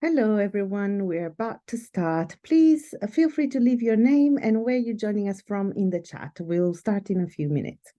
Hello, everyone. We're about to start. Please feel free to leave your name and where you're joining us from in the chat. We'll start in a few minutes.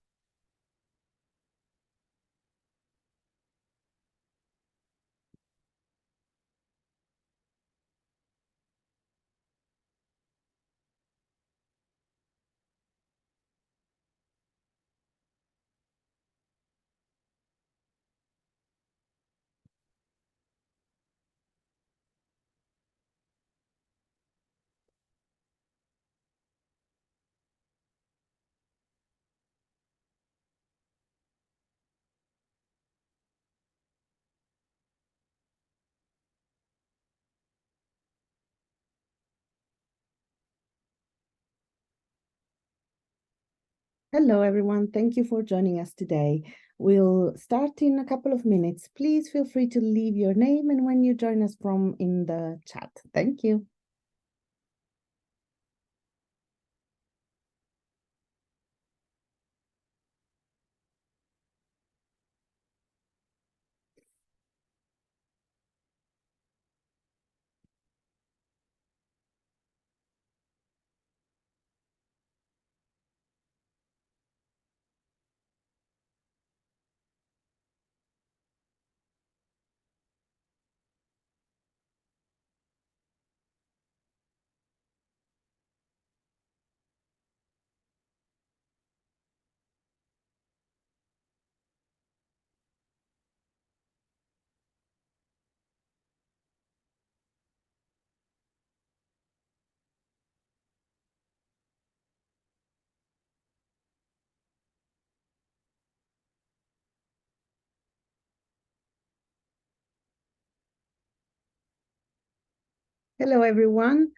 Hello, everyone. Thank you for joining us today. We'll start in a couple of minutes. Please feel free to leave your name and when you join us from in the chat. Thank you. Hello, everyone.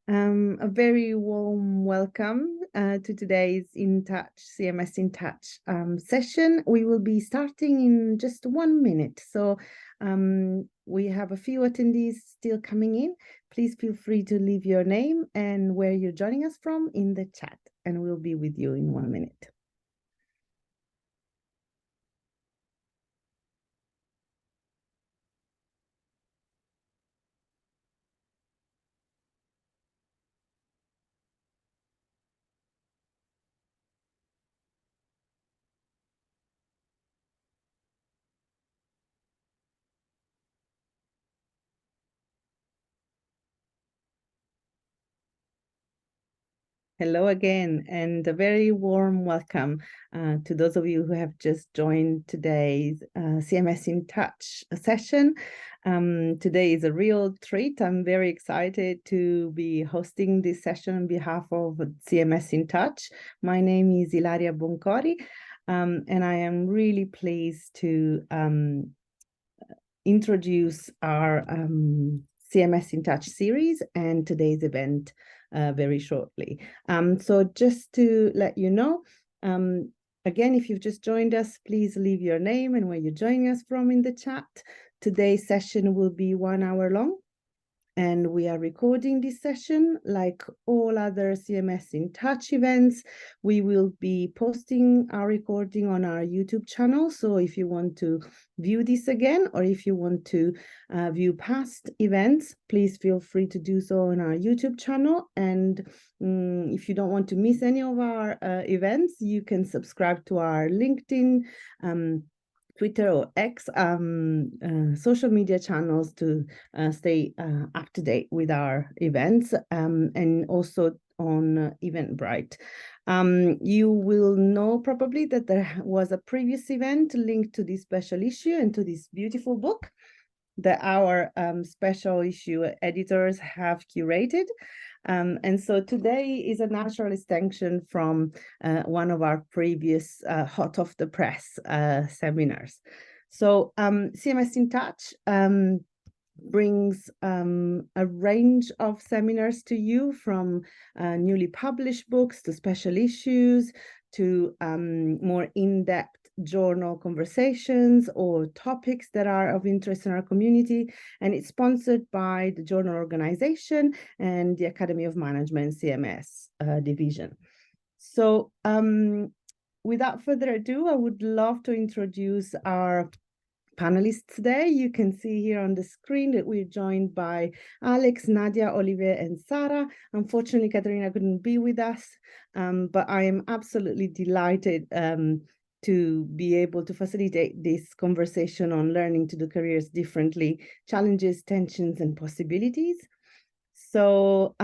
A very warm welcome to today's In Touch, CMS In Touch session. We will be starting in just 1 minute. So we have a few attendees still coming in. Please feel free to leave your name and where you're joining us from in the chat, and we'll be with you in 1 minute. Hello again, and a very warm welcome to those of you who have just joined today's CMS In Touch session. Today is a real treat. I'm very excited to be hosting this session on behalf of CMS In Touch. My name is Ilaria Boncori, and I am really pleased to introduce our CMS In Touch series and today's event very shortly. So just to let you know, again, if you've just joined us, please leave your name and where you're joining us from in the chat. Today's session will be 1 hour long, and we are recording this session like all other CMS In Touch events. We will be posting our recording on our YouTube channel. So if you want to view this again, or if you want to view past events, please feel free to do so on our YouTube channel. And if you don't want to miss any of our events, you can subscribe to our LinkedIn, Twitter or X social media channels to stay up to date with our events, and also on Eventbrite. You will know probably that there was a previous event linked to this special issue and to this beautiful book that our special issue editors have curated. And so today is a natural extension from one of our previous hot off the press seminars. So CMS In Touch brings a range of seminars to you, from newly published books to special issues to more in-depth journal conversations or topics that are of interest in our community. And it's sponsored by the journal organization and the Academy of Management CMS division. So without further ado, I would love to introduce our panelists today. You can see here on the screen that we're joined by Alex, Nadia, Olivier, and Sarah. Unfortunately, Katerina couldn't be with us, but I am absolutely delighted to be able to facilitate this conversation on learning to do careers differently, challenges, tensions, and possibilities. So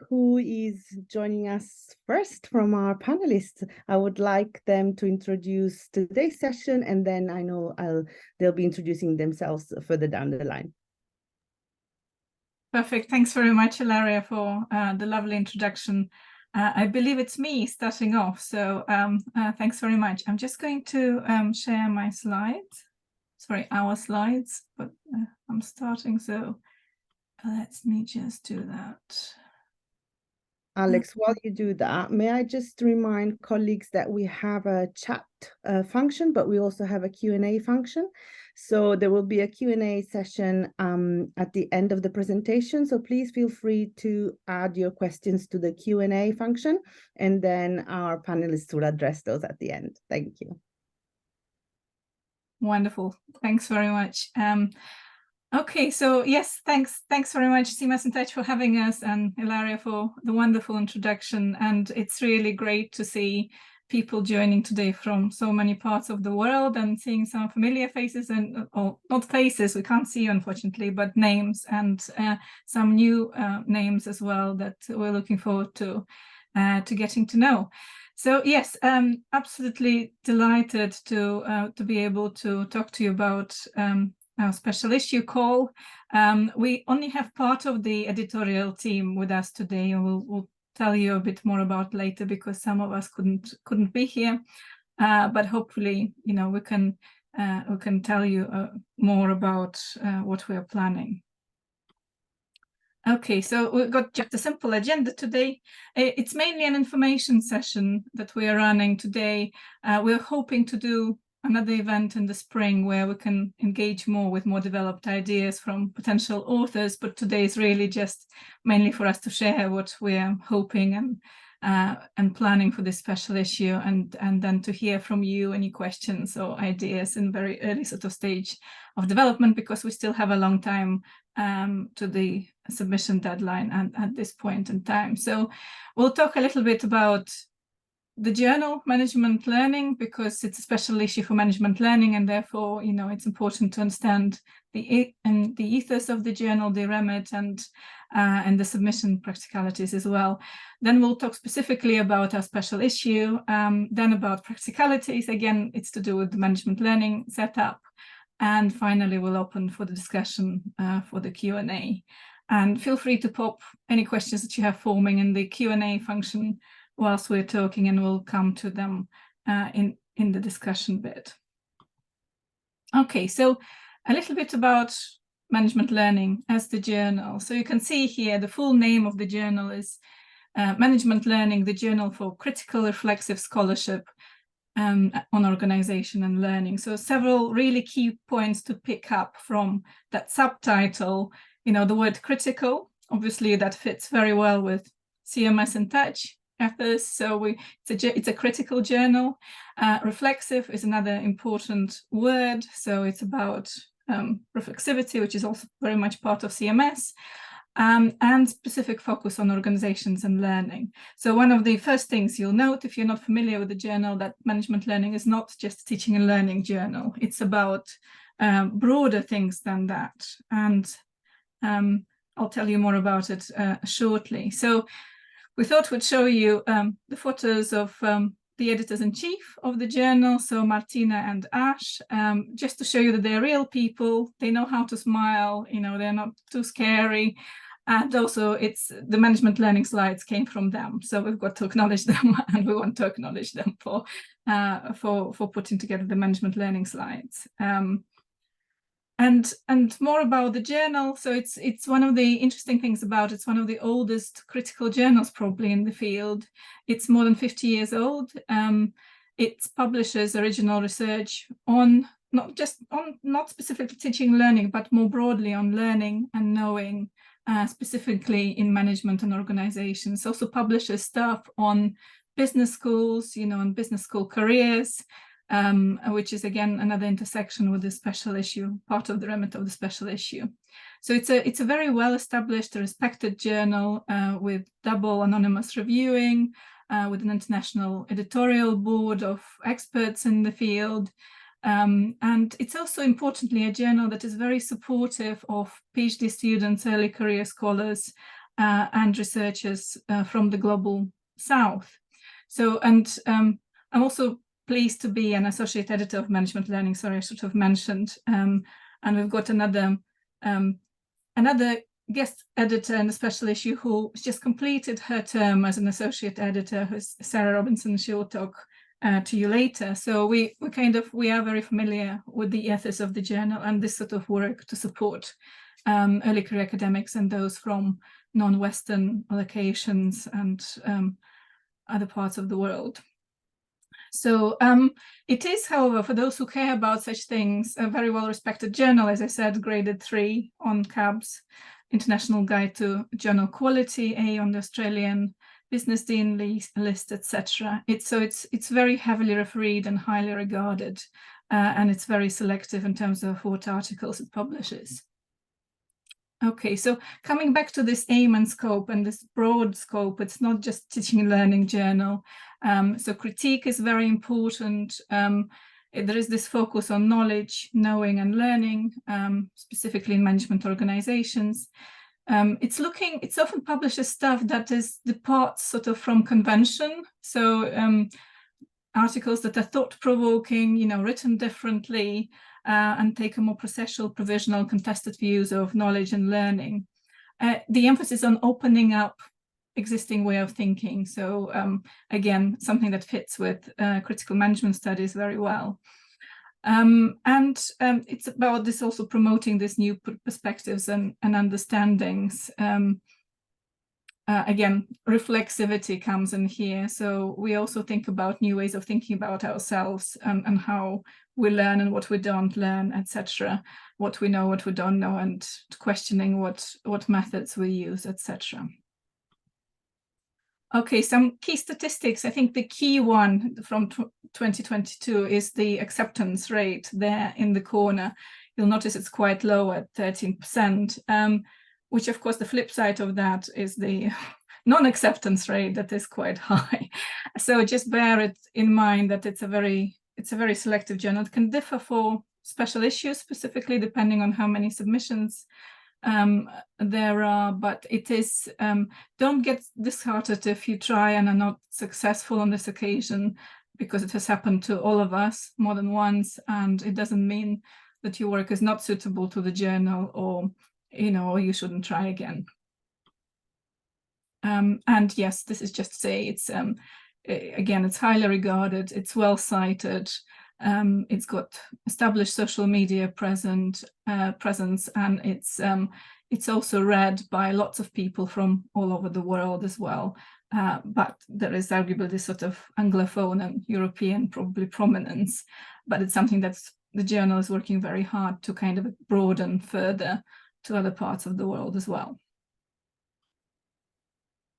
who is joining us first from our panelists? I would like them to introduce today's session, and then I know they'll be introducing themselves further down the line. Perfect. Thanks very much, Ilaria, for the lovely introduction. I believe it's me starting off, so thanks very much. I'm just going to share my slides. Sorry, our slides, but I'm starting, so let me just do that. Alex, while you do that, may I just remind colleagues that we have a chat function, but we also have a Q&A function. So there will be a Q&A session at the end of the presentation. So please feel free to add your questions to the Q&A function, and then our panelists will address those at the end. Thank you. Wonderful. Thanks very much. Okay, so yes, thanks very much, CMS in Touch, for having us, and Ilaria for the wonderful introduction. And it's really great to see people joining today from so many parts of the world, and seeing some familiar faces, and or not faces, we can't see unfortunately, but names, and some new names as well that we're looking forward to getting to know. So yes, absolutely delighted to be able to talk to you about our special issue call. We only have part of the editorial team with us today, and we'll tell you a bit more about later, because some of us couldn't be here. But hopefully, you know, we can tell you more about what we are planning. Okay, so we've got just a simple agenda today. It's mainly an information session that we are running today. We're hoping to do another event in the spring where we can engage more with more developed ideas from potential authors, but today is really just mainly for us to share what we're hoping and planning for this special issue, and then to hear from you any questions or ideas in very early sort of stage of development, because we still have a long time to the submission deadline and at this point in time. So we'll talk a little bit about the journal Management Learning, because it's a special issue for management learning, and therefore, you know, it's important to understand the ethos of the journal, the remit, and the submission practicalities as well. Then we'll talk specifically about our special issue, then about practicalities. Again, it's to do with the management learning setup. And finally, we'll open for the discussion for the Q&A. And feel free to pop any questions that you have forming in the Q&A function whilst we're talking, and we'll come to them in the discussion bit. Okay, so a little bit about management learning as the journal. So you can see here the full name of the journal is Management Learning, the Journal for Critical Reflexive Scholarship on Organization and Learning. So several really key points to pick up from that subtitle. You know, the word critical, obviously that fits very well with CMS in Touch ethos. So it's a critical journal. Reflexive is another important word. So it's about reflexivity, which is also very much part of CMS. And specific focus on organizations and learning. So one of the first things you'll note, if you're not familiar with the journal, that Management Learning is not just a teaching and learning journal. It's about broader things than that. And I'll tell you more about it shortly. So we thought we'd show you the photos of the editors-in-chief of the journal, so Martina and Ash, just to show you that they're real people. They know how to smile, you know, they're not too scary. And also it's the management learning slides came from them. So we've got to acknowledge them, and we want to acknowledge them for putting together the management learning slides. And more about the journal. So it's one of the interesting things about it. It's one of the oldest critical journals probably in the field. It's more than 50 years old. It publishes original research on not specifically teaching and learning, but more broadly on learning and knowing, specifically in management and organizations. Also publishes stuff on business schools, you know, on business school careers. which is again another intersection with the special issue, part of the remit of the special issue. So it's a very well-established, respected journal with double anonymous reviewing, with an international editorial board of experts in the field. And it's also importantly a journal that is very supportive of PhD students, early career scholars, and researchers from the global South. So, and I'm also pleased to be an associate editor of Management Learning. Sorry, I should have mentioned. And we've got another guest editor in the special issue who just completed her term as an associate editor, who's Sarah Robinson. She'll talk to you later. So we are very familiar with the ethos of the journal and this sort of work to support early career academics and those from non-Western locations and other parts of the world. So it is, however, for those who care about such things, a very well-respected journal, as I said, graded 3 on CAB's International Guide to Journal Quality, A on the Australian Business Dean list, etc. It's very heavily refereed and highly regarded, and it's very selective in terms of what articles it publishes. Okay, so coming back to this aim and scope and this broad scope, it's not just teaching and learning journal. So critique is very important. There is this focus on knowledge, knowing and learning, specifically in management organizations. It's often publishes stuff that departs sort of from convention. So articles that are thought-provoking, written differently, and take a more processual, provisional, contested views of knowledge and learning. The emphasis on opening up existing way of thinking. So again, something that fits with critical management studies very well. And it's about this also promoting these new perspectives and understandings. Again, reflexivity comes in here. So we also think about new ways of thinking about ourselves and how we learn and what we don't learn, etc. What we know, what we don't know, and questioning what methods we use, etc. Okay, some key statistics. I think the key one from 2022 is the acceptance rate there in the corner. You'll notice it's quite low at 13%, which of course the flip side of that is the non-acceptance rate that is quite high. So just bear it in mind that it's a very selective journal. It can differ for special issues specifically depending on how many submissions there are, but it is, don't get disheartened if you try and are not successful on this occasion, because it has happened to all of us more than once, and it doesn't mean that your work is not suitable to the journal or you shouldn't try again. And yes, this is just to say it's again, it's highly regarded, it's well cited, it's got established social media presence, and it's also read by lots of people from all over the world as well. But there is arguably this sort of Anglophone and European probably prominence, but it's something that the journal is working very hard to kind of broaden further to other parts of the world as well.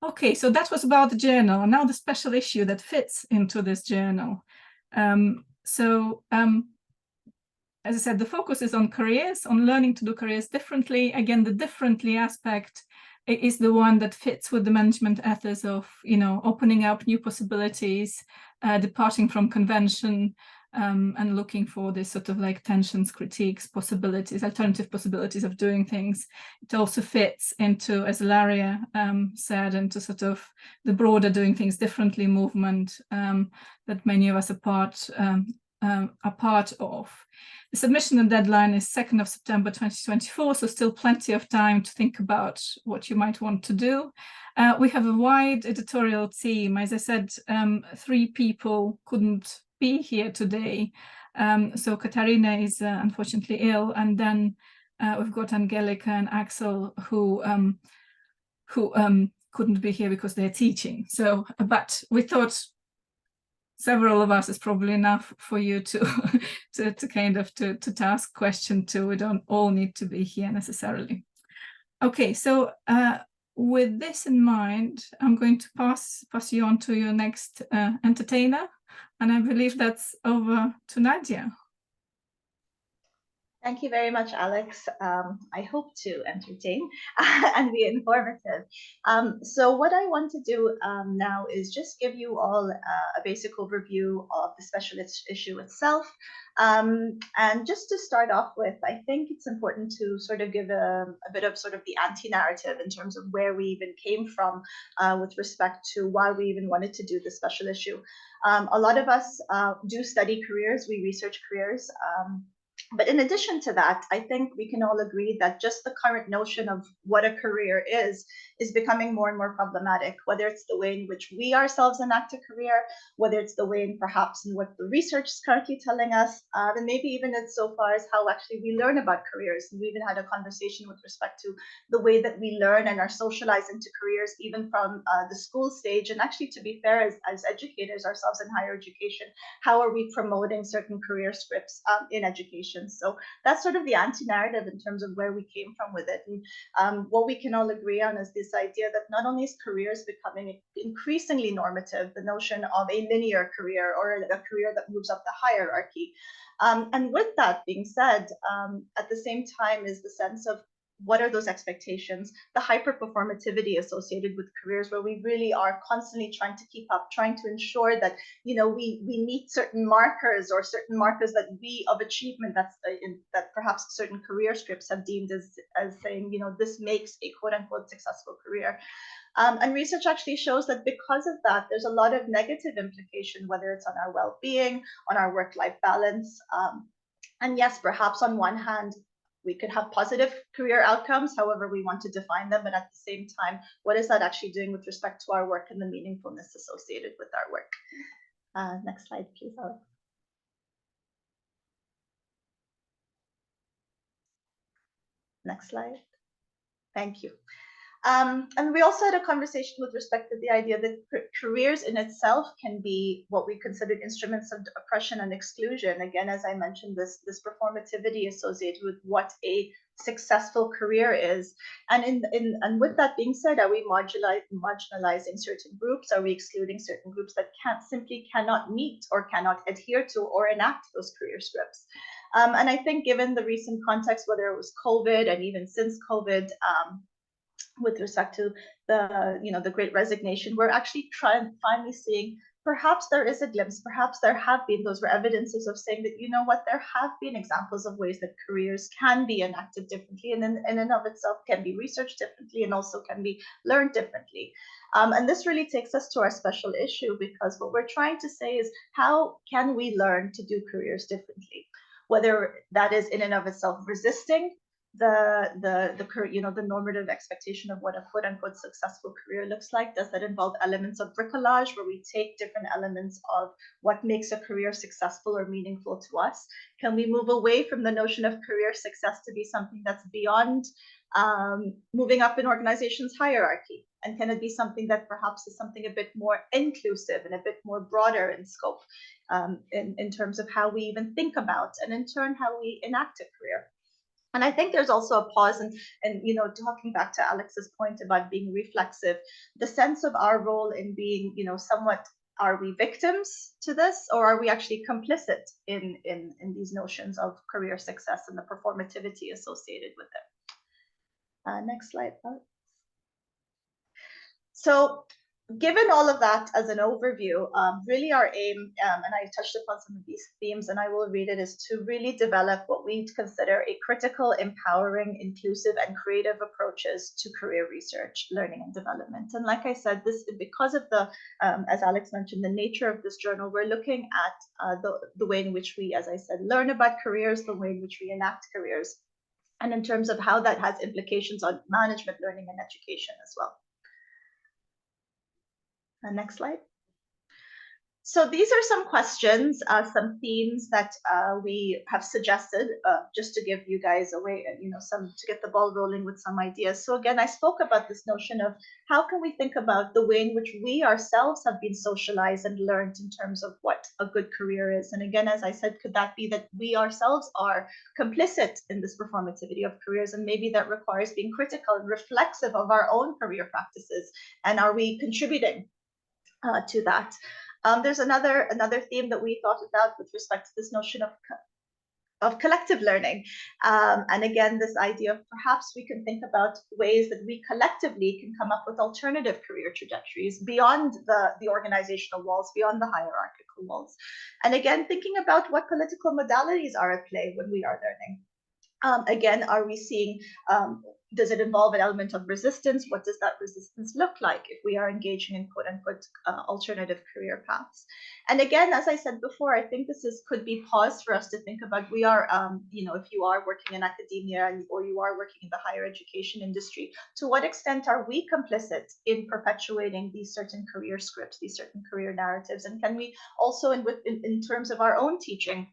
Okay, so that was about the journal, and now the special issue that fits into this journal. As I said, the focus is on careers, on learning to do careers differently. Again, the differently aspect is the one that fits with the management ethos of, opening up new possibilities, departing from convention, and looking for this sort of like tensions, critiques, possibilities, alternative possibilities of doing things. It also fits into, as Laria said, into sort of the broader doing things differently movement that many of us are part of. The submission deadline is 2nd of September 2024, so still plenty of time to think about what you might want to do. We have a wide editorial team. As I said, 3 people couldn't be here today. So Katarina is unfortunately ill, and then we've got Angelica and Axel who couldn't be here because they're teaching. So, but we thought several of us is probably enough for you to kind of to ask question to. We don't all need to be here necessarily. Okay, so with this in mind, I'm going to pass you on to your next entertainer, And I believe that's over to Nadia. Thank you very much, Alex. I hope to entertain and be informative. So what I want to do now is just give you all a basic overview of the special issue itself. And just to start off with, I think it's important to sort of give a bit of sort of the anti-narrative in terms of where we even came from with respect to why we even wanted to do the special issue. A lot of us do study careers, we research careers. But in addition to that, I think we can all agree that just the current notion of what a career is becoming more and more problematic, whether it's the way in which we ourselves enact a career, whether it's the way in perhaps in what the research is currently telling us, and maybe even in so far as how actually we learn about careers. And we even had a conversation with respect to the way that we learn and are socialized into careers, even from the school stage. And actually, to be fair, as educators ourselves in higher education, how are we promoting certain career scripts in education? So that's sort of the anti-narrative in terms of where we came from with it. And what we can all agree on is this idea that not only is careers becoming increasingly normative, the notion of a linear career or a career that moves up the hierarchy. And with that being said, at the same time is the sense of what are those expectations, the hyper-performativity associated with careers where we really are constantly trying to keep up, trying to ensure that, you know, we meet certain markers or certain markers that we of achievement that perhaps certain career scripts have deemed as saying, you know, this makes a quote unquote successful career. And research actually shows that because of that, there's a lot of negative implication, whether it's on our well-being, on our work-life balance. And yes, perhaps on one hand, we could have positive career outcomes, however we want to define them, but at the same time, what is that actually doing with respect to our work and the meaningfulness associated with our work? Next slide, please, Alex. Next slide. Thank you. And we also had a conversation with respect to the idea that careers in itself can be what we consider instruments of oppression and exclusion. Again, as I mentioned, this performativity associated with what a successful career is. And with that being said, are we marginalizing certain groups? Are we excluding certain groups that simply cannot meet or cannot adhere to or enact those career scripts? And I think given the recent context, whether it was COVID and even since COVID, with respect to the Great Resignation, we're actually finally seeing perhaps there is a glimpse, perhaps there have been those evidences of saying that, you know what, there have been examples of ways that careers can be enacted differently and in and of itself can be researched differently and also can be learned differently. And this really takes us to our special issue, because what we're trying to say is, how can we learn to do careers differently? Whether that is in and of itself resisting the normative expectation of what a quote unquote successful career looks like. Does that involve elements of bricolage, where we take different elements of what makes a career successful or meaningful to us? Can we move away from the notion of career success to be something that's beyond moving up in organizations' hierarchy? And can it be something that perhaps is something a bit more inclusive and a bit more broader in scope, in terms of how we even think about and in turn how we enact a career? And I think there's also a pause, and talking back to Alex's point about being reflexive, the sense of our role in being, somewhat, are we victims to this, or are we actually complicit in these notions of career success and the performativity associated with it? Next slide, Alex. So, given all of that as an overview, really our aim, and I touched upon some of these themes and I will read it, is to really develop what we consider a critical, empowering, inclusive, and creative approaches to career research, learning, and development. And like I said, this, because of the, as Alex mentioned, the nature of this journal, we're looking at the way in which we, as I said, learn about careers, the way in which we enact careers, and in terms of how that has implications on management, learning, and education as well. Next slide. So these are some questions, some themes that we have suggested, just to give you guys a way, to get the ball rolling with some ideas. So again, I spoke about this notion of how can we think about the way in which we ourselves have been socialized and learned in terms of what a good career is. And again, as I said, could that be that we ourselves are complicit in this performativity of careers, and maybe that requires being critical and reflexive of our own career practices, and are we contributing to that? There's another theme that we thought about with respect to this notion of collective learning. And again, this idea of perhaps we can think about ways that we collectively can come up with alternative career trajectories beyond the organizational walls, beyond the hierarchical walls. And again, thinking about what political modalities are at play when we are learning. Again, are we seeing, does it involve an element of resistance? What does that resistance look like if we are engaging in quote unquote alternative career paths? And again, as I said before, I think this could be pause for us to think about. We are, if you are working in academia or you are working in the higher education industry, to what extent are we complicit in perpetuating these certain career scripts, these certain career narratives? And can we also, in terms of our own teaching,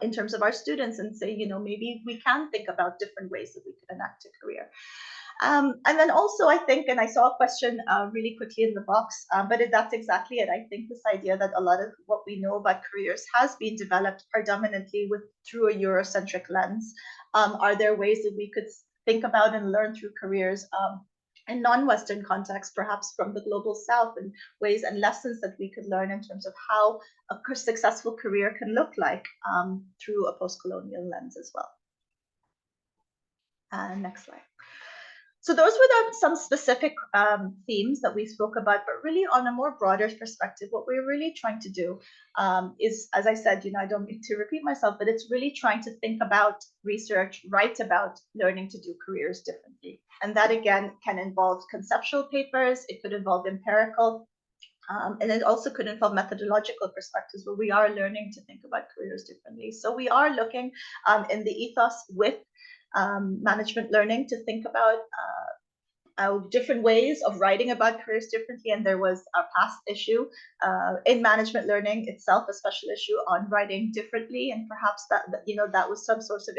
in terms of our students, and say, maybe we can think about different ways that we could enact a career. And then also, I think, and I saw a question really quickly in the box, but that's exactly it. I think this idea that a lot of what we know about careers has been developed predominantly through a Eurocentric lens. Are there ways that we could think about and learn through careers in non-Western contexts, perhaps from the global South, and ways and lessons that we could learn in terms of how a successful career can look like through a post-colonial lens as well. Next slide. So those were some specific themes that we spoke about, but really on a more broader perspective, what we're really trying to do is, as I said, I don't mean to repeat myself, but it's really trying to think about research, write about learning to do careers differently. And that, again, can involve conceptual papers, it could involve empirical, and it also could involve methodological perspectives where we are learning to think about careers differently. So we are looking in the ethos with management learning to think about different ways of writing about careers differently. And there was a past issue in management learning itself, a special issue on writing differently, and perhaps that was some source of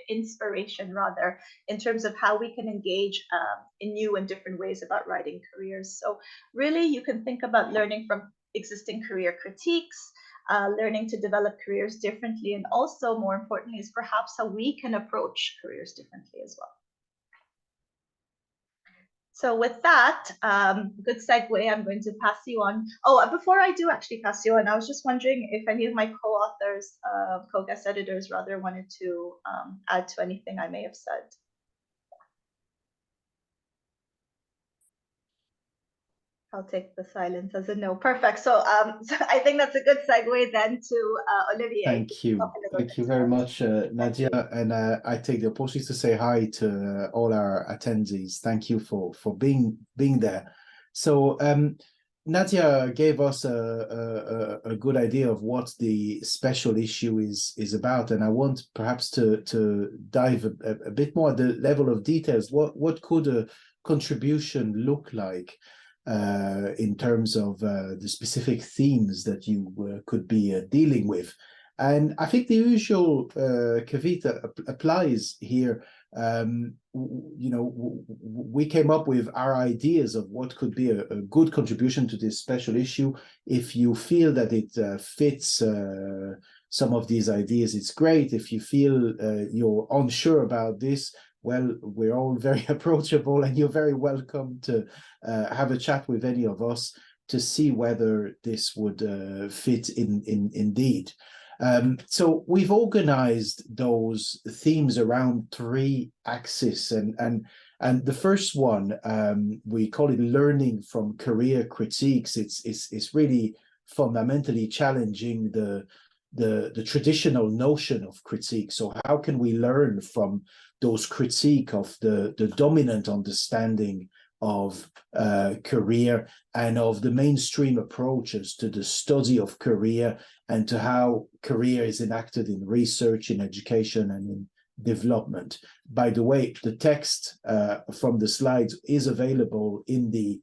inspiration rather, in terms of how we can engage in new and different ways about writing careers. So really, you can think about learning from existing career critiques, learning to develop careers differently, and also, more importantly, is perhaps how we can approach careers differently as well. So with that, good segue, I'm going to pass you on. Oh, before I do actually pass you on, I was just wondering if any of my co-authors, co-guest editors rather, wanted to add to anything I may have said. I'll take the silence as a no. Perfect. So, so I think that's a good segue then to Olivier. Thank you. Thank you very much, Nadia. And I take the opportunity to say hi to all our attendees. Thank you for being there. So Nadia gave us a good idea of what the special issue is about, and I want perhaps to dive a bit more at the level of details. What could a contribution look like in terms of the specific themes that you could be dealing with? And I think the usual caveat applies here. We came up with our ideas of what could be a good contribution to this special issue. If you feel that it fits some of these ideas, it's great. If you feel you're unsure about this, well, we're all very approachable, and you're very welcome to have a chat with any of us to see whether this would fit indeed. So we've organized those themes around 3 axes, and the first one, we call it learning from career critiques. It's really fundamentally challenging the traditional notion of critique. So how can we learn from those critique of the dominant understanding of career and of the mainstream approaches to the study of career and to how career is enacted in research, in education, and in development. By the way, the text from the slides is available in the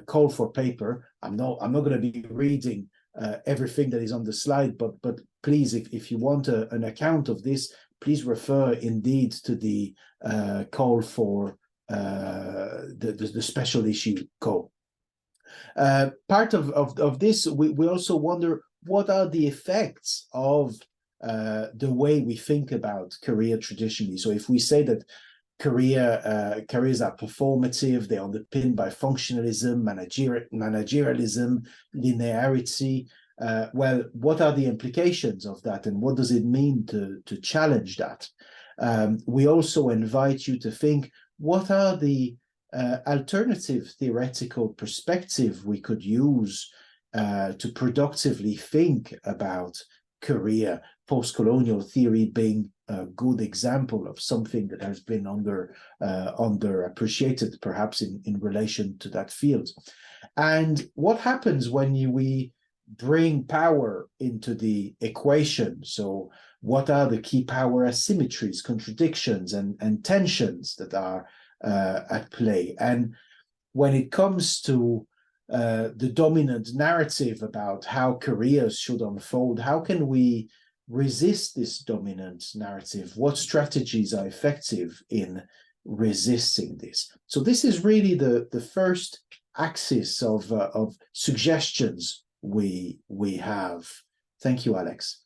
call for paper. I'm not going to be reading everything that is on the slide, but please, if you want an account of this, please refer indeed to the call for the special issue call. Part of this, we also wonder, what are the effects of the way we think about career traditionally? So if we say that careers are performative, they're underpinned by functionalism, managerialism, linearity. Well, what are the implications of that, and what does it mean to challenge that? We also invite you to think, what are the alternative theoretical perspective we could use to productively think about career, post-colonial theory being a good example of something that has been underappreciated, perhaps in relation to that field. And what happens when we bring power into the equation? So what are the key power asymmetries, contradictions, and tensions that are at play? And when it comes to the dominant narrative about how careers should unfold, how can we resist this dominant narrative? What strategies are effective in resisting this? So this is really the first axis of suggestions we have. Thank you, Alex.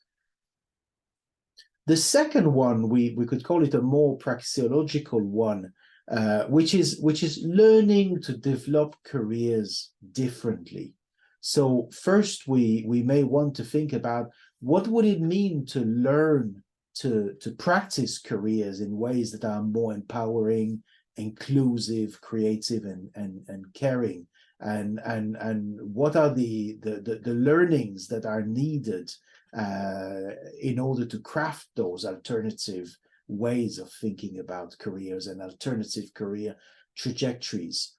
The second one, we could call it a more praxeological one, which is learning to develop careers differently. So first, we may want to think about what would it mean to learn to practice careers in ways that are more empowering, inclusive, creative, and caring, and what are the learnings that are needed in order to craft those alternative ways of thinking about careers and alternative career trajectories.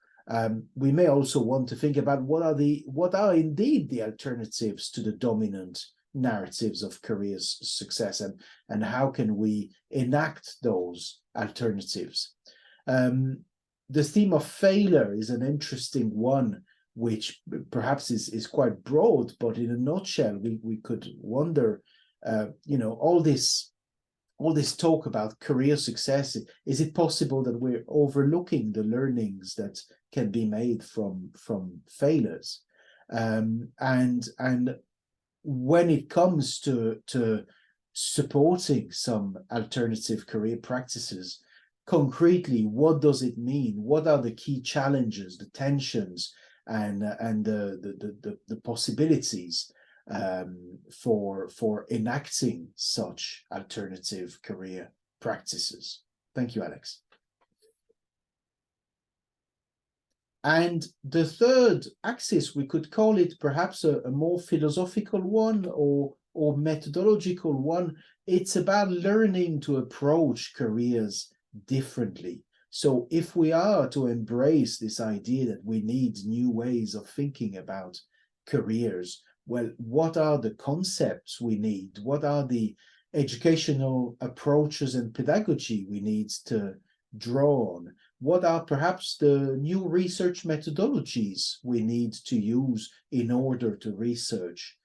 We may also want to think about what are indeed the alternatives to the dominant narratives of career success, and how can we enact those alternatives. The theme of failure is an interesting one, which perhaps is quite broad, but in a nutshell, we could wonder, all this talk about career success, is it possible that we're overlooking the learnings that can be made from failures? And when it comes to supporting some alternative career practices, concretely, what does it mean? What are the key challenges, the tensions, and the possibilities for enacting such alternative career practices? Thank you, Alex. And the third axis, we could call it perhaps a more philosophical one or methodological one. It's about learning to approach careers differently. So if we are to embrace this idea that we need new ways of thinking about careers, well, what are the concepts we need? What are the educational approaches and pedagogy we need to draw on? What are perhaps the new research methodologies we need to use in order to research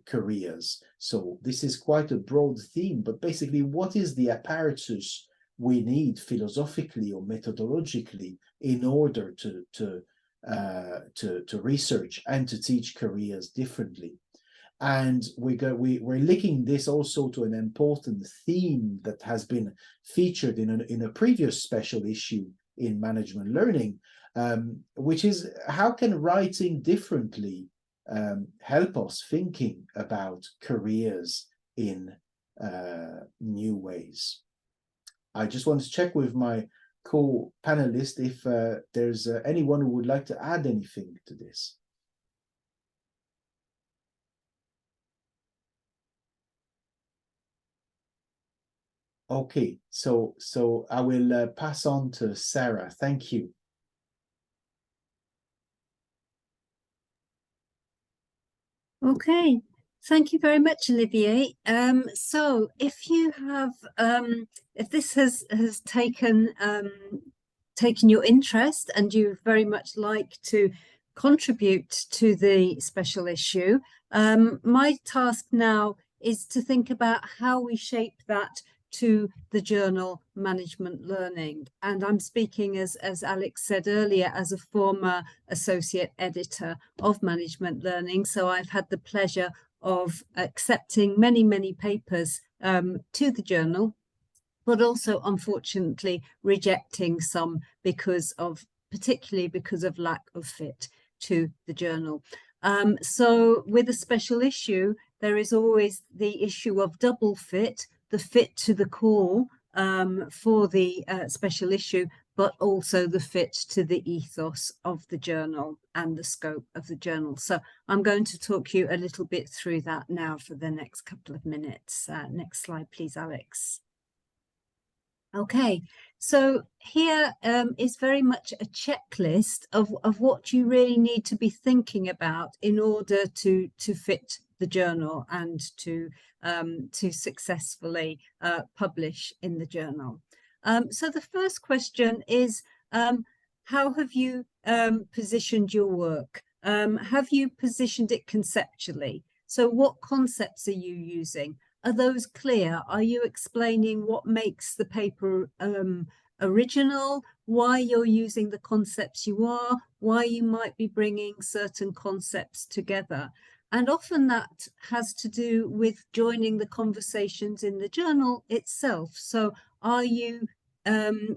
careers? So this is quite a broad theme, but basically, what is the apparatus we need philosophically or methodologically in order to research and to teach careers differently? And we're linking this also to an important theme that has been featured in a previous special issue in management learning, which is how can writing differently help us thinking about careers in new ways? I just want to check with my co-panelist if there's anyone who would like to add anything to this. Okay, so I will pass on to Sarah. Thank you. Okay, thank you very much, Olivier. So if you have, if this has taken your interest and you very much like to contribute to the special issue, my task now is to think about how we shape that to the journal Management Learning. And I'm speaking, as Alex said earlier, as a former associate editor of Management Learning. So I've had the pleasure of accepting many papers to the journal. but also unfortunately rejecting some particularly because of lack of fit to the journal. So with a special issue, there is always the issue of double fit, the fit to the call for the special issue, but also the fit to the ethos of the journal and the scope of the journal. So I'm going to talk you a little bit through that now for the next couple of minutes. Next slide, please, Alex. Okay, so here is very much a checklist of what you really need to be thinking about in order to fit the journal and to successfully publish in the journal. So the first question is, how have you positioned your work? Have you positioned it conceptually? So what concepts are you using? Are those clear? Are you explaining what makes the paper original, why you're using the concepts you are, why you might be bringing certain concepts together? And often that has to do with joining the conversations in the journal itself. So are you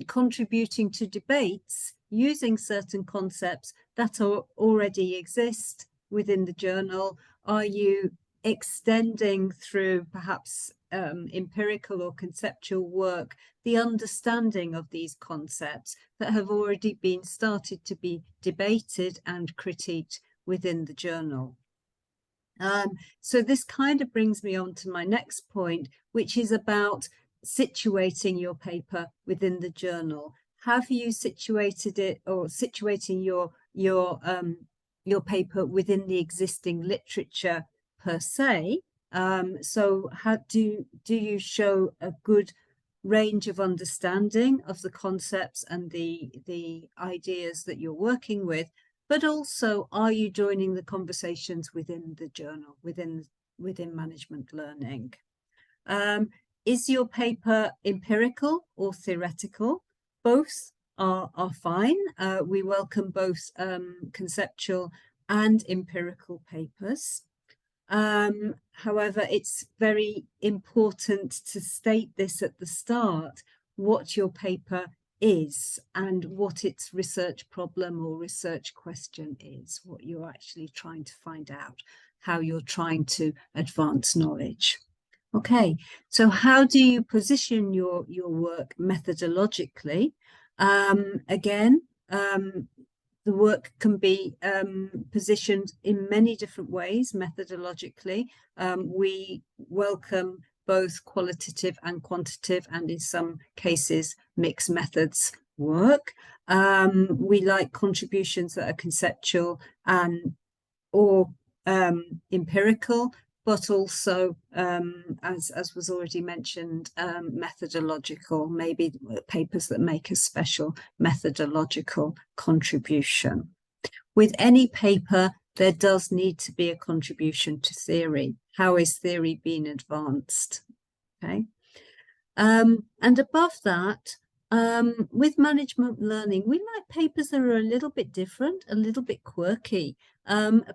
contributing to debates using certain concepts that already exist within the journal? Are you extending through perhaps empirical or conceptual work the understanding of these concepts that have already been started to be debated and critiqued within the journal? So this kind of brings me on to my next point, which is about situating your paper within the journal. Have you situated it, or situating your paper within the existing literature per se? So how do you show a good range of understanding of the concepts and the ideas that you're working with, but also are you joining the conversations within the journal, within management learning? Is your paper empirical or theoretical? Both are fine. We welcome both conceptual and empirical papers. However, it's very important to state this at the start, what your paper is and what its research problem or research question is, what you're actually trying to find out, how you're trying to advance knowledge. Okay, so how do you position your work methodologically? Again, the work can be positioned in many different ways methodologically. We welcome both qualitative and quantitative, and in some cases, mixed methods work. We like contributions that are conceptual or empirical, but also, as was already mentioned, methodological, maybe papers that make a special methodological contribution. With any paper, there does need to be a contribution to theory. How is theory being advanced? Okay. And above that, with management learning, we like papers that are a little bit different, a little bit quirky,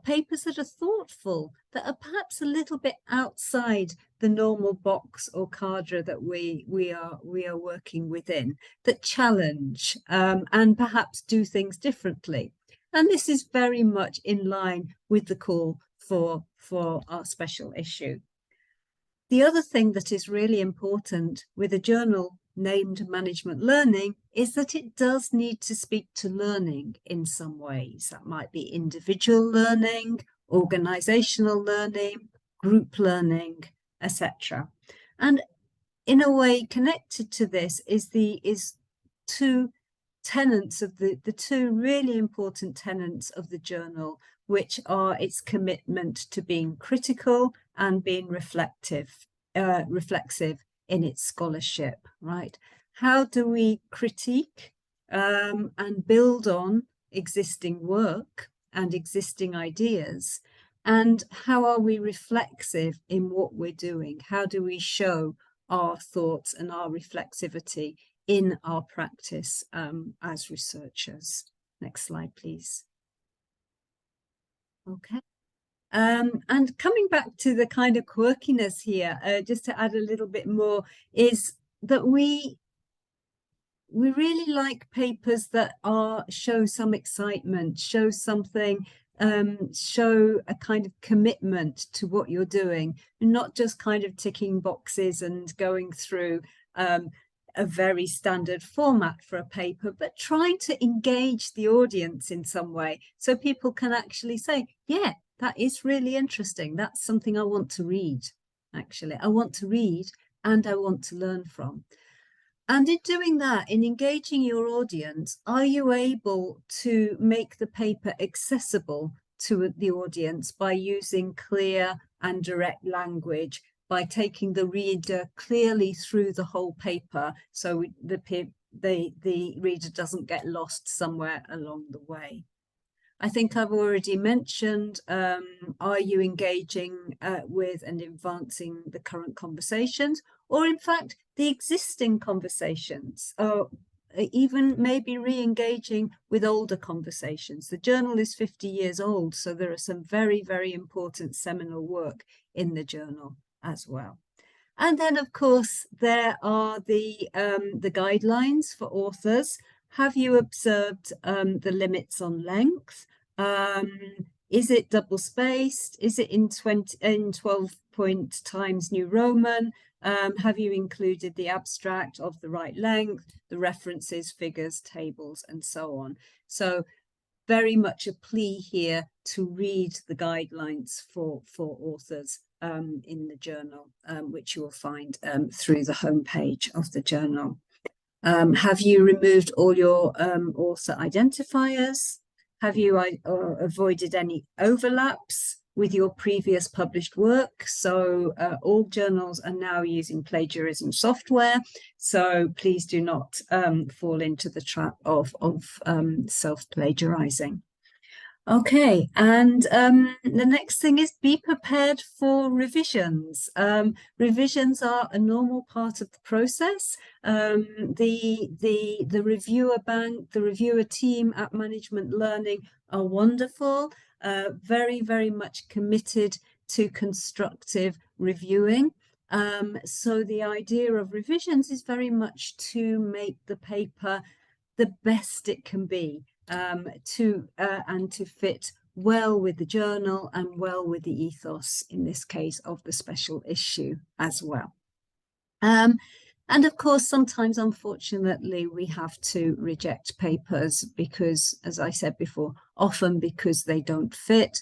papers that are thoughtful, that are perhaps a little bit outside the normal box or cadre that we are working within, that challenge and perhaps do things differently. And this is very much in line with the call for our special issue. The other thing that is really important with a journal named Management Learning is that it does need to speak to learning in some ways. That might be individual learning, organizational learning, group learning, etc. And in a way connected to this is two tenets of the two really important tenets of the journal, which are its commitment to being critical and being reflexive in its scholarship, right? How do we critique and build on existing work and existing ideas? And how are we reflexive in what we're doing? How do we show our thoughts and our reflexivity in our practice as researchers? Next slide, please. Okay. And coming back to the kind of quirkiness here, just to add a little bit more, is that we really like papers that show some excitement, show something, show a kind of commitment to what you're doing, not just kind of ticking boxes and going through a very standard format for a paper, but trying to engage the audience in some way so people can actually say, yeah, that is really interesting. That's something I want to read, actually. I want to read and I want to learn from. And in doing that, in engaging your audience, are you able to make the paper accessible to the audience by using clear and direct language, by taking the reader clearly through the whole paper so the reader doesn't get lost somewhere along the way? I think I've already mentioned, are you engaging with and advancing the current conversations, or in fact, the existing conversations, or even maybe re-engaging with older conversations. The journal is 50 years old, so there are some very, very important seminal work in the journal as well. And then, of course, there are the guidelines for authors. Have you observed the limits on length? Is it double spaced? Is it in 12 point Times New Roman? Have you included the abstract of the right length, the references, figures, tables, and so on? So very much a plea here to read the guidelines for authors in the journal, which you will find through the homepage of the journal. Have you removed all your author identifiers? Have you avoided any overlaps with your previous published work? So all journals are now using plagiarism software, so please do not fall into the trap of self-plagiarizing. Okay, and the next thing is be prepared for revisions. Revisions are a normal part of the process. The reviewer bank, the reviewer team at Management Learning are wonderful, very, very much committed to constructive reviewing. So the idea of revisions is very much to make the paper the best it can be. And to fit well with the journal and well with the ethos, in this case, of the special issue as well. And of course, sometimes, unfortunately, we have to reject papers because, as I said before, often because they don't fit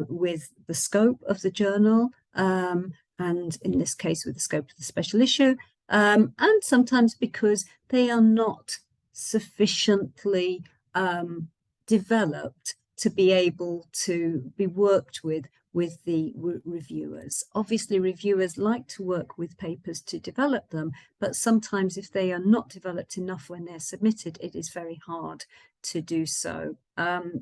with the scope of the journal, and in this case, with the scope of the special issue, and sometimes because they are not sufficiently developed to be able to be worked with the reviewers. Obviously, reviewers like to work with papers to develop them, but sometimes if they are not developed enough when they're submitted, it is very hard to do so.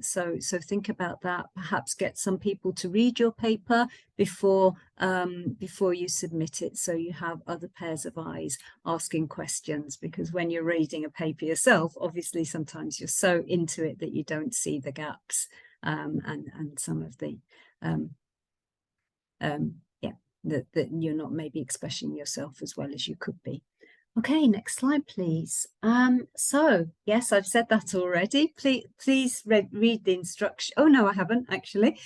So think about that. Perhaps get some people to read your paper before you submit it, so you have other pairs of eyes asking questions, because when you're reading a paper yourself, obviously sometimes you're so into it that you don't see the gaps and some of the that you're not maybe expressing yourself as well as you could be. Okay, next slide, please. So yes, I've said that already. Please read the instruction. Oh no, I haven't actually.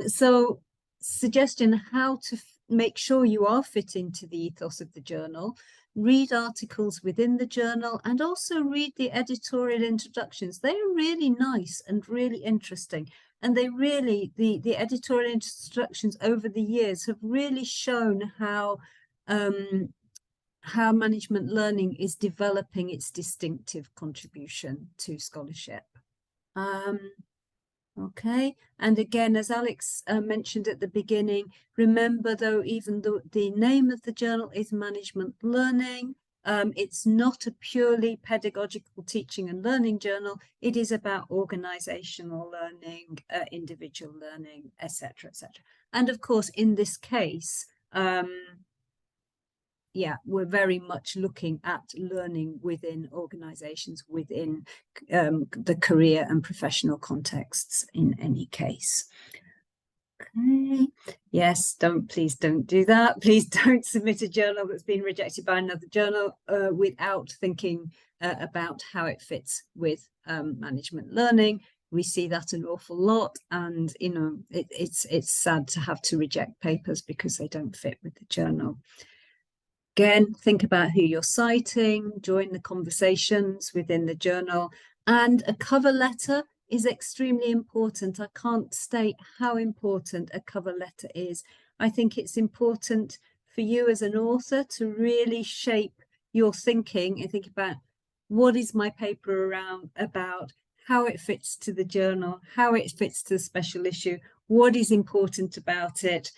So suggestion how to make sure you are fit into the ethos of the journal. Read articles within the journal and also read the editorial introductions. They are really nice and really interesting. And they really, the editorial instructions over the years have really shown how Management Learning is developing its distinctive contribution to scholarship. Okay, and again, as Alex mentioned at the beginning, remember though, even though the name of the journal is Management Learning, it's not a purely pedagogical teaching and learning journal. It is about organizational learning, individual learning, etc., etc. And of course, in this case, yeah, we're very much looking at learning within organizations, within the career and professional contexts in any case. Okay. Yes, please don't do that. Please don't submit a journal that's been rejected by another journal without thinking about how it fits with management learning. We see that an awful lot, and you know, it's sad to have to reject papers because they don't fit with the journal. Again, think about who you're citing, join the conversations within the journal, and a cover letter is extremely important. I can't state how important a cover letter is. I think it's important for you as an author to really shape your thinking and think about what is my paper about, how it fits to the journal, how it fits to the special issue, what is important about it,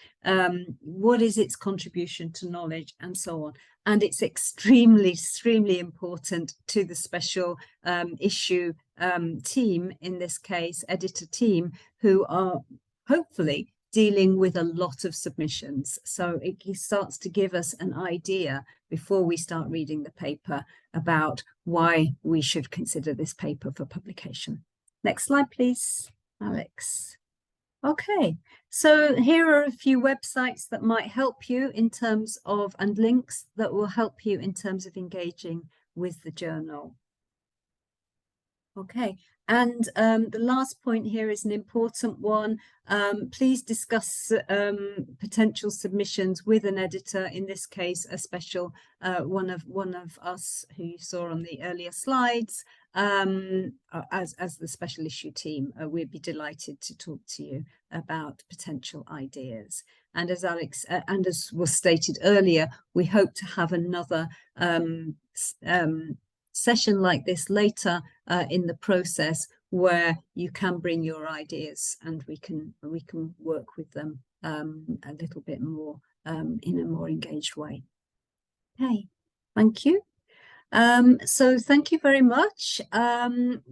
what is its contribution to knowledge, and so on. And it's extremely important to the special issue team, in this case, editor team, who are hopefully dealing with a lot of submissions. So it starts to give us an idea before we start reading the paper about why we should consider this paper for publication. Next slide, please, Alex. Okay, so here are a few websites that might help you in terms of, and links that will help you in terms of engaging with the journal. Okay, and the last point here is an important one. Please discuss potential submissions with an editor, in this case, a special one of us who you saw on the earlier slides. As the special issue team, we'd be delighted to talk to you about potential ideas. And as Alex and as was stated earlier, we hope to have another session like this later in the process, where you can bring your ideas and we can work with them a little bit more in a more engaged way. Okay, thank you. So thank you very much.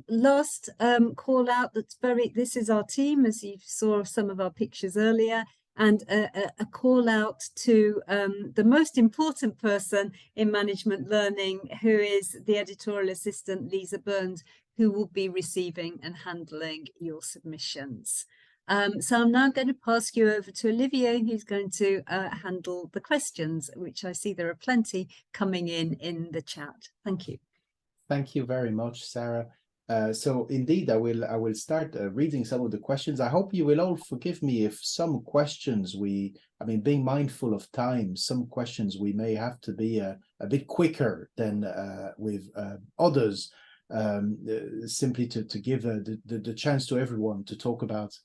Last call out, this is our team, as you saw some of our pictures earlier, and a call out to the most important person in management learning, who is the editorial assistant, Lisa Burns, who will be receiving and handling your submissions. So I'm now going to pass you over to Olivier, who's going to handle the questions, which I see there are plenty coming in the chat. Thank you. Thank you very much, Sarah. So indeed, I will start reading some of the questions. I hope you will all forgive me if some questions being mindful of time, some questions we may have to be a bit quicker than with others, simply to give the chance to everyone to talk about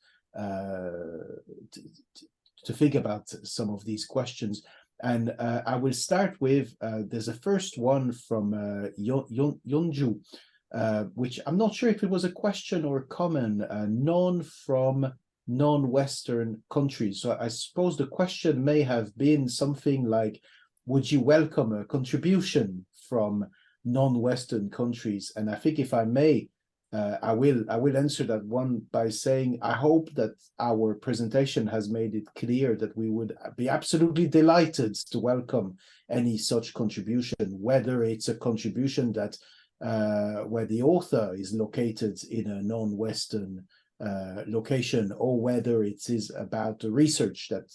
to think about some of these questions. And I will start with, there's a first one from Yonju, which I'm not sure if it was a question or a comment, known from non-Western countries. So I suppose the question may have been something like, would you welcome a contribution from non-Western countries? And I think, if I may, I will answer that one by saying I hope that our presentation has made it clear that we would be absolutely delighted to welcome any such contribution, whether it's a contribution that where the author is located in a non-Western location, or whether it is about the research that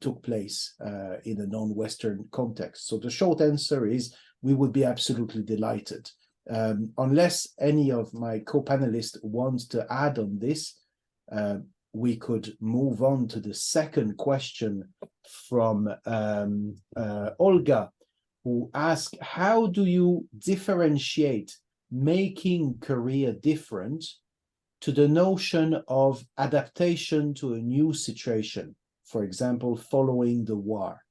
took place in a non-Western context. So the short answer is we would be absolutely delighted. Unless any of my co-panelists want to add on this, we could move on to the second question from Olga, who asked, how do you differentiate making Korea different to the notion of adaptation to a new situation, for example, following the war?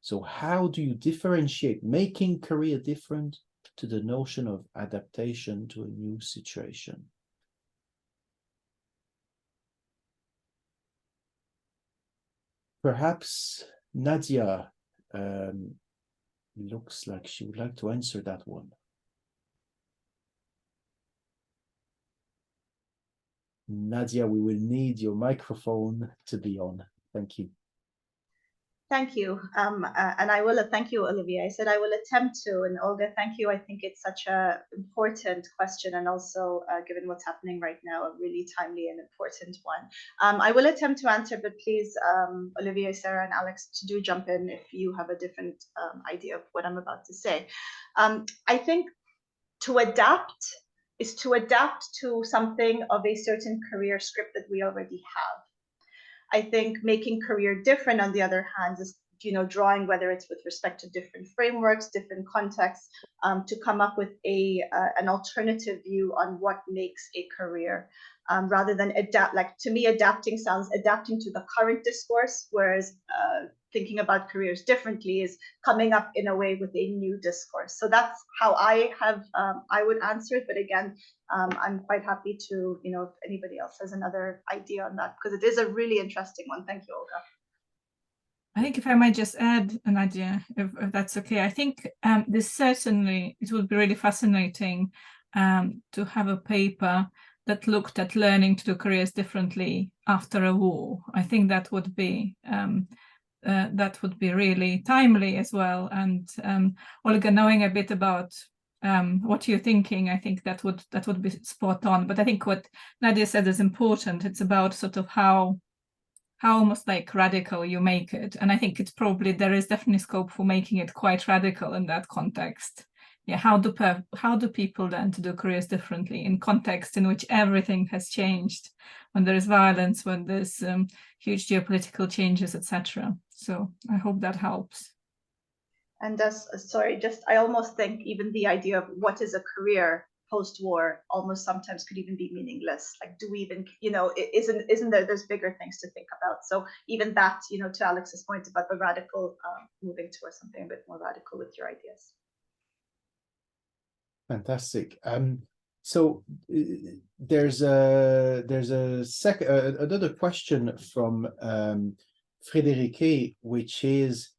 So how do you differentiate making Korea different to the notion of adaptation to a new situation? Perhaps Nadia looks like she would like to answer that one. Nadia, we will need your microphone to be on. Thank you. Thank you. And I will thank you, Olivia. I said I will attempt to, and Olga, thank you. I think it's such a important question, and also given what's happening right now, a really timely and important one. I will attempt to answer, but please, Olivia, Sarah, and Alex, do jump in if you have a different idea of what I'm about to say. I think to adapt is to adapt to something of a certain career script that we already have. I think making career different, on the other hand, is drawing, whether it's with respect to different frameworks, different contexts, to come up with an alternative view on what makes a career, rather than adapt. Like, to me, adapting sounds adapting to the current discourse, whereas thinking about careers differently is coming up in a way with a new discourse. So that's how I would answer it. But again, I'm quite happy to, if anybody else has another idea on that, because it is a really interesting one. Thank you, Olga. I think if I might just add an idea, if that's okay. I think this certainly, it would be really fascinating to have a paper that looked at learning to do careers differently after a war. I think that would be really timely as well. And Olga, knowing a bit about what you're thinking, I think that would be spot on. But I think what Nadia said is important. It's about sort of how almost like radical you make it. And I think it's probably, there is definitely scope for making it quite radical in that context. Yeah, how do people learn to do careers differently in context in which everything has changed, when there is violence, when there's huge geopolitical changes, etc. So I hope that helps. And I almost think even the idea of what is a career post-war almost sometimes could even be meaningless. Like, do we even, isn't there's bigger things to think about? So even that, to Alex's point about the radical, moving towards something a bit more radical with your ideas. Fantastic. So there's another question from Frédéric, which is,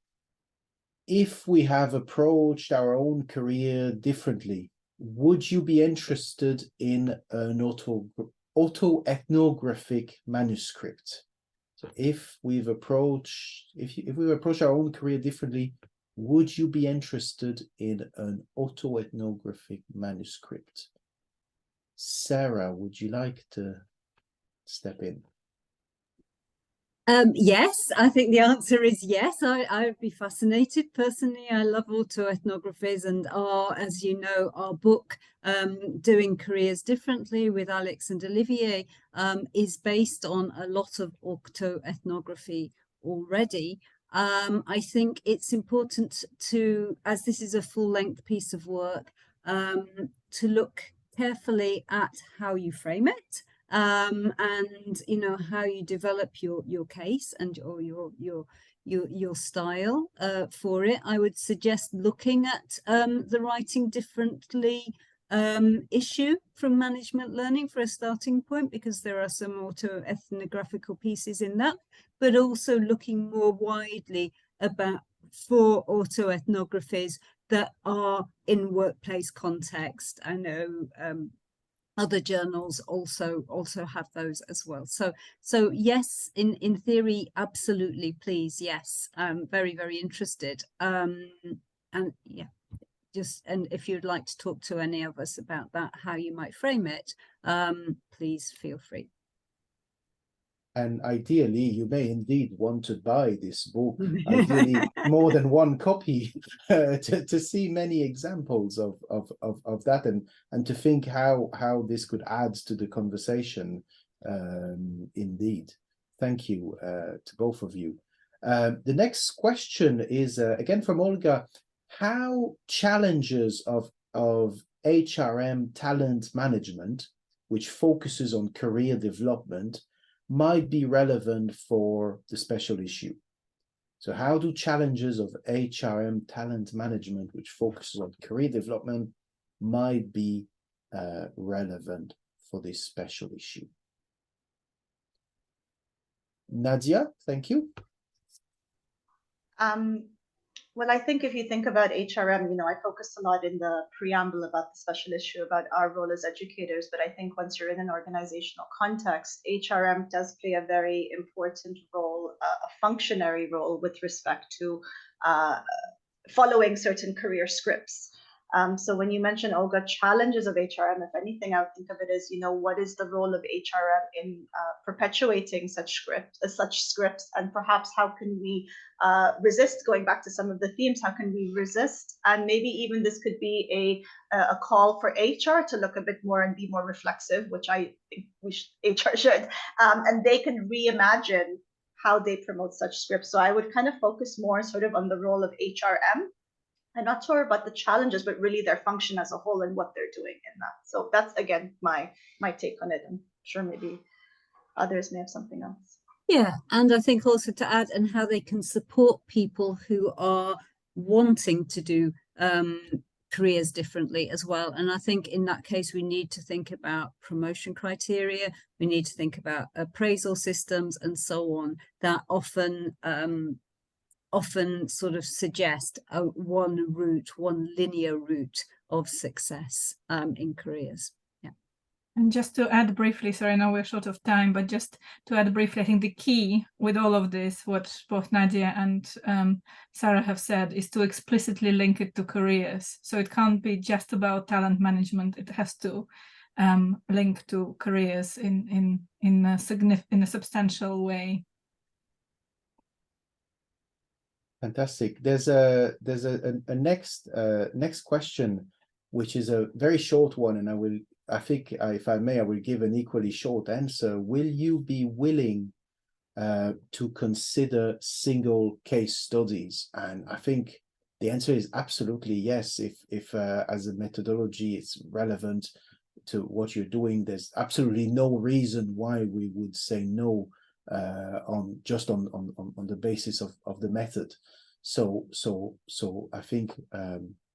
if we have approached our own career differently, would you be interested in an autoethnographic manuscript? So if we've approached our own career differently, would you be interested in an autoethnographic manuscript? Sarah, would you like to step in? Yes, I think the answer is yes. I would be fascinated. Personally, I love autoethnographies, and as you know, our book, Doing Careers Differently with Alex and Olivier, is based on a lot of autoethnography already. I think it's important to, as this is a full-length piece of work, to look carefully at how you frame it. And how you develop your case and or your style for it. I would suggest looking at the writing differently issue from management learning for a starting point, because there are some autoethnographical pieces in that, but also looking more widely for autoethnographies that are in workplace context. I know other journals also have those as well. So yes, in theory, absolutely, please, yes. I'm very, very interested. And yeah, and if you'd like to talk to any of us about that, how you might frame it, please feel free. And ideally, you may indeed want to buy this book, ideally more than one copy, to see many examples of that, and to think how this could add to the conversation. Indeed. Thank you to both of you. The next question is, again from Olga, how challenges of HRM talent management, which focuses on career development, might be relevant for the special issue. So how do challenges of HRM talent management, which focuses on career development, might be relevant for this special issue? Nadia, thank you. Well, I think if you think about HRM, I focused a lot in the preamble about the special issue about our role as educators, but I think once you're in an organizational context, HRM does play a very important role, a functionary role with respect to following certain career scripts. So when you mention, Olga, challenges of HRM, if anything, I would think of it as, what is the role of HRM in perpetuating such scripts, and perhaps how can we resist, going back to some of the themes, how can we resist? And maybe even this could be a call for HR to look a bit more and be more reflexive, which I think HR should, and they can reimagine how they promote such scripts. So I would kind of focus more sort of on the role of HRM. I'm not sure about the challenges, but really their function as a whole and what they're doing in that. So that's, again, my take on it. I'm sure maybe others may have something else. Yeah, and I think also to add, and how they can support people who are wanting to do careers differently as well. And I think in that case, we need to think about promotion criteria. We need to think about appraisal systems and so on, that often sort of suggest one linear route of success in careers. Yeah. And just to add briefly, sorry, I know we're short of time, but just to add briefly, I think the key with all of this, what both Nadia and Sarah have said, is to explicitly link it to careers. So it can't be just about talent management. It has to link to careers in a substantial way. Fantastic. There's a next question, which is a very short one, and I think if I may, I will give an equally short answer. Will you be willing to consider single case studies? And I think the answer is absolutely yes. If as a methodology it's relevant to what you're doing, there's absolutely no reason why we would say no on the basis of the method. So I think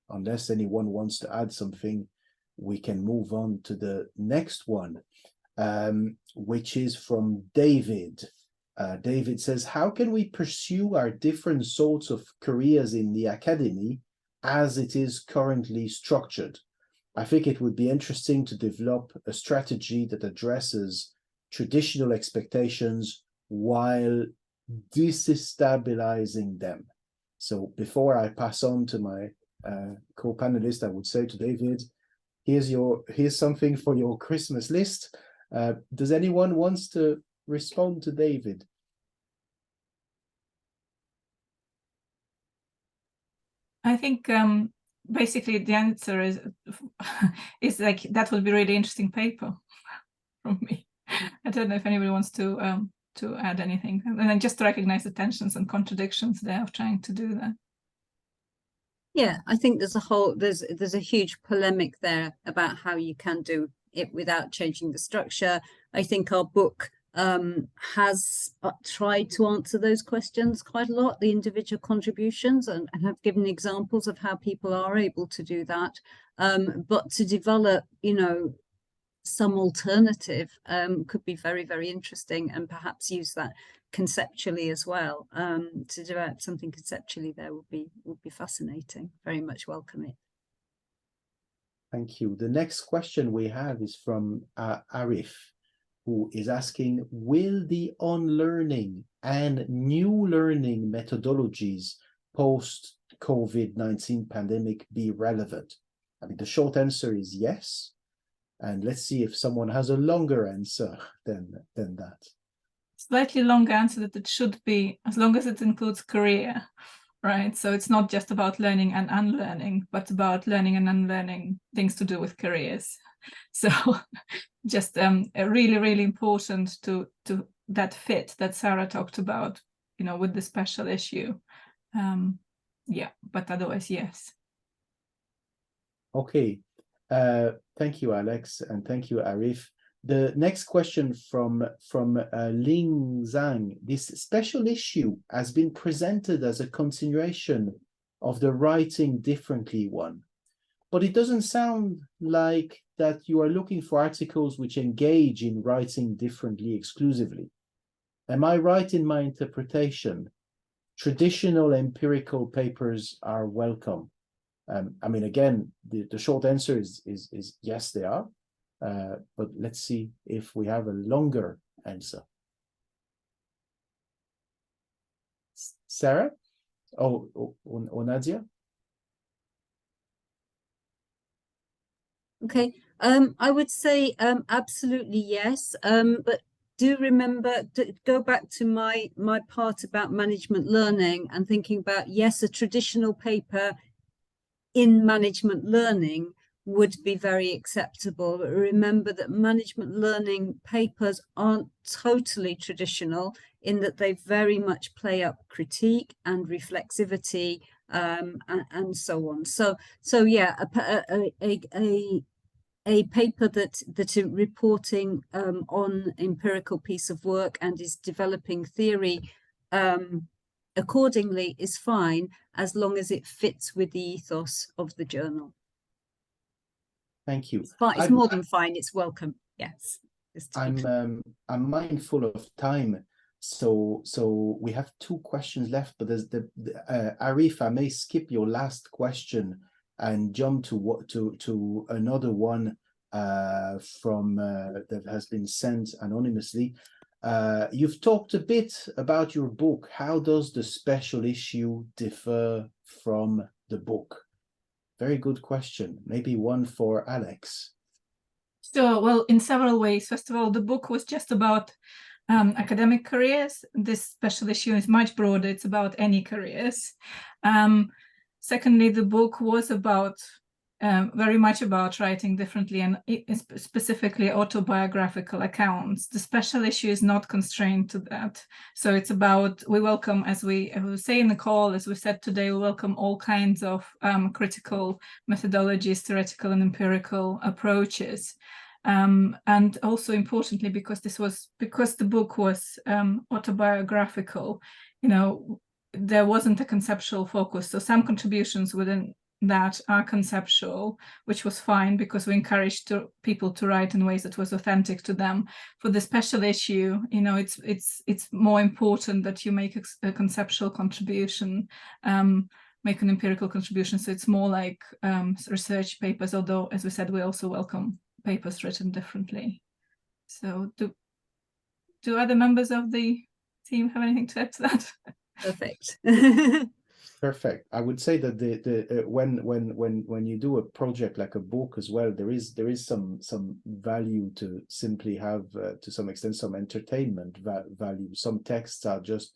unless anyone wants to add something, we can move on to the next one, which is from David. David says, how can we pursue our different sorts of careers in the academy as it is currently structured? I think it would be interesting to develop a strategy that addresses traditional expectations while destabilizing them. So before I pass on to my co-panelist, I would say to David, here's something for your Christmas list. Does anyone wants to respond to David? I think basically the answer is like, that would be a really interesting paper from me. I don't know if anybody wants to add anything, and then just to recognize the tensions and contradictions there of trying to do that. Yeah, I think there's a huge polemic there about how you can do it without changing the structure. I think our book has tried to answer those questions quite a lot, the individual contributions, and have given examples of how people are able to do that. But to develop, some alternative could be very, very interesting, and perhaps use that conceptually as well. To develop something conceptually there would be fascinating. Very much welcome it. Thank you. The next question we have is from Arif, who is asking, will the unlearning and new learning methodologies post-COVID-19 pandemic be relevant? I mean, the short answer is yes. And let's see if someone has a longer answer than that. Slightly longer answer that it should be, as long as it includes career, right? So it's not just about learning and unlearning, but about learning and unlearning things to do with careers. So just really, really important to that fit that Sarah talked about, with the special issue. Yeah, but otherwise, yes. Okay. Thank you, Alex, and thank you, Arif. The next question from Ling Zhang. This special issue has been presented as a continuation of the writing differently one, but it doesn't sound like that you are looking for articles which engage in writing differently exclusively. Am I right in my interpretation? traditional empirical papers are welcome. I mean, again, the short answer is yes, they are. But let's see if we have a longer answer. Sarah? Or Nadia? Okay, I would say absolutely yes. But do remember to go back to my part about management learning and thinking about, yes, a traditional paper in management learning would be very acceptable. But remember that management learning papers aren't totally traditional in that they very much play up critique and reflexivity and so on. So yeah, a paper that is reporting on empirical piece of work and is developing theory accordingly is fine, as long as it fits with the ethos of the journal. Thank you. It's fine. It's more than fine. It's welcome. Yes. I'm mindful of time, so we have 2 questions left. But there's Arif, I may skip your last question and jump to another one from that has been sent anonymously. You've talked a bit about your book. How does the special issue differ from the book? Very good question. Maybe one for Alex. So, well, in several ways. First of all, the book was just about academic careers. This special issue is much broader. It's about any careers. Secondly, the book was about very much about writing differently and specifically autobiographical accounts. The special issue is not constrained to that. So it's about, we welcome, as we say in the call, as we said today, we welcome all kinds of critical methodologies, theoretical and empirical approaches. And also importantly, because the book was autobiographical, you know, there wasn't a conceptual focus. So some contributions within that are conceptual, which was fine because we encouraged people to write in ways that was authentic to them. For the special issue, you know, it's more important that you make a conceptual contribution, make an empirical contribution. So it's more like research papers, although, as we said, we also welcome papers written differently. So do other members of the team have anything to add to that? Perfect. Perfect. I would say that when you do a project like a book as well, there is some value to simply have to some extent some entertainment value. Some texts are just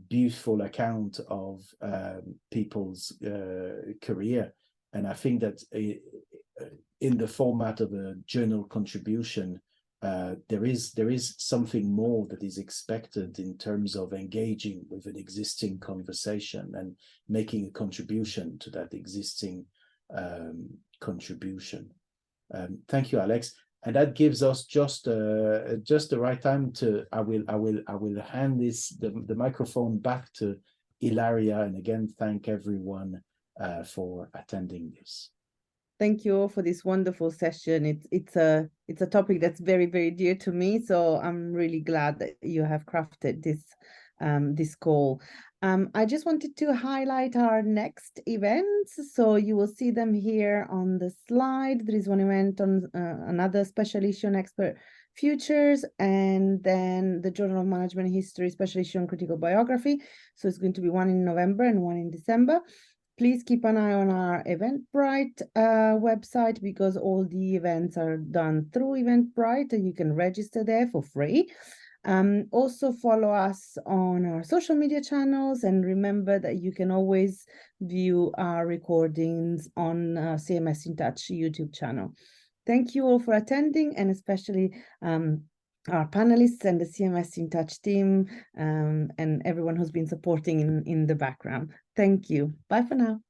beautiful account of people's career, and I think that in the format of a journal contribution, there is something more that is expected in terms of engaging with an existing conversation and making a contribution to that existing contribution. Thank you, Alex. And that gives us just the right time to. I will hand the microphone back to Ilaria, and again thank everyone for attending this. Thank you all for this wonderful session. It's a topic that's very, very dear to me. So I'm really glad that you have crafted this call. I just wanted to highlight our next events. So you will see them here on the slide. There is one event on another special issue on expert futures, and then the Journal of Management History special issue on critical biography. So it's going to be one in November and one in December. Please keep an eye on our Eventbrite website, because all the events are done through Eventbrite and you can register there for free. Also follow us on our social media channels, and remember that you can always view our recordings on CMS in Touch YouTube channel. Thank you all for attending, and especially our panelists and the CMS in Touch team, and everyone who's been supporting in the background. Thank you. Bye for now.